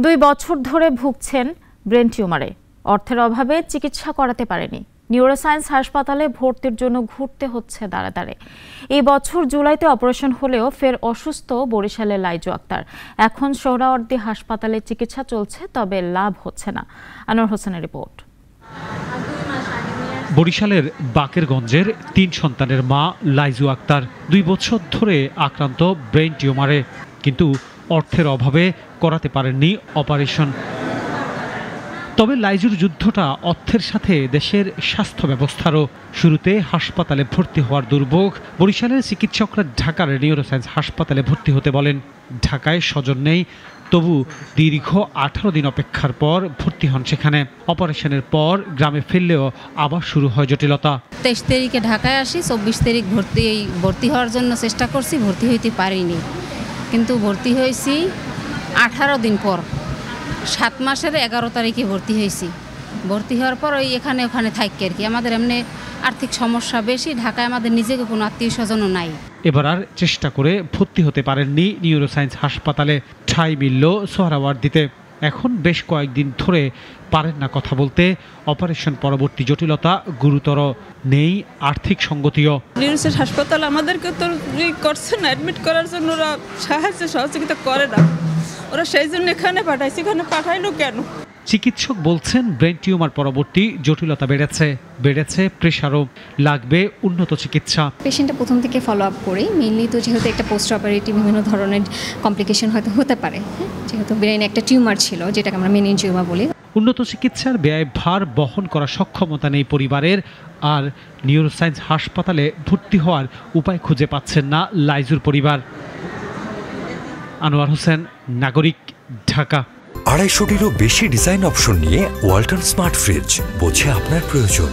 2 বছর ধরে ভুগছেন ব্রেন টিউমারে। অর্থের অভাবে চিকিৎসা করাতে পারেনি। নিউরোসায়েন্স হাসপাতালে ভর্তির জন্য ঘুরতে হচ্ছে দাঁড়ে দাঁড়ে। এই বছর জুলাইতে অপারেশন হলেও ফের অসুস্থ বরিশালের লাইজু আক্তার। এখন সোহরাওয়ার্দী হাসপাতালে চিকিৎসা চলছে, তবে লাভ হচ্ছে না। আনোয়ার হোসেনের রিপোর্ট। বরিশালের বাকেরগঞ্জের 3 সন্তানের মা লাইজু আক্তার 2 বছর ধরে আক্রান্ত ব্রেন টিউমারে, কিন্তু অর্থের অভাবে করাতে পারেননি অপারেশন। তবে লাইজুর যুদ্ধটা অর্থের সাথে দেশের স্বাস্থ্য ব্যবস্থারও। শুরুতে হাসপাতালে ভর্তি হওয়ার দুর্ভোগ। বরিশালের চিকিৎসকরা ঢাকার নিউরোসায়েন্স হাসপাতালে ভর্তি হতে বলেন। ঢাকায় স্বজন নেই, তবু দীর্ঘ 18 দিন অপেক্ষার পর ভর্তি হন সেখানে। অপারেশনের পর গ্রামে ফিরলেও আবার শুরু হয় জটিলতা। 23 তারিখে ঢাকায় আসি, 24 তারিখ ভর্তি হওয়ার জন্য চেষ্টা করছি, ভর্তি হইতে পারিনি। কিন্তু ভর্তি হয়েছি 18 দিন পর, 7 মাসের 11 তারিখে ভর্তি হয়েছি। ভর্তি হওয়ার পর এখানে ওখানে থাকি আর কি। আমাদের এমনি আর্থিক সমস্যা বেশি, ঢাকায় আমাদের নিজেকে কোনো আত্মীয় স্বজনও নাই। এবার আর চেষ্টা করে ভর্তি হতে পারেননি নিউরোসায়েন্স হাসপাতালে। ঠাঁই মিলল সোহরাওয়ার্দীতে। এখন বেশ কয়েকদিন ধরে পারেন না কথা বলতে। অপারেশন পরবর্তী জটিলতা গুরুতর, নেই আর্থিক সঙ্গতিও। নিউরোসায়েন্স হাসপাতাল আমাদেরকে তো করছে না, অ্যাডমিট করার জন্য ওরা সহযোগিতা করে না। ওরা সেই জন্য এখানে পাঠাইছে, এখানে পাঠাইলো কেন? চিকিৎসক বলছেন ব্রেন টিউমার পরবর্তী জটিলতা বেড়েছে প্রেশারও, লাগবে উন্নত চিকিৎসা। পেশেন্টটা প্রথম থেকে ফলো আপ করে মেইনলি তো যেহেতু একটা পোস্ট অপারেটিভ বিভিন্ন ধরনের কমপ্লিকেশন হয়তো হতে পারে, যেহেতু ব্রেনে একটা টিউমার ছিল যেটাকে আমরা মেনিনজিওমা বলি। উন্নত চিকিৎসার ব্যয় ভার বহন করার সক্ষমতা নেই পরিবারের, আর নিউরোসায়েন্স হাসপাতালে ভর্তি হওয়ার উপায় খুঁজে পাচ্ছেন না লাইজুর পরিবার। আনোয়ার হোসেন, নাগরিক, ঢাকা। 250টিরও বেশি ডিজাইন অপশন নিয়ে ওয়ালটন স্মার্ট ফ্রিজ, বোঝে আপনার প্রয়োজন।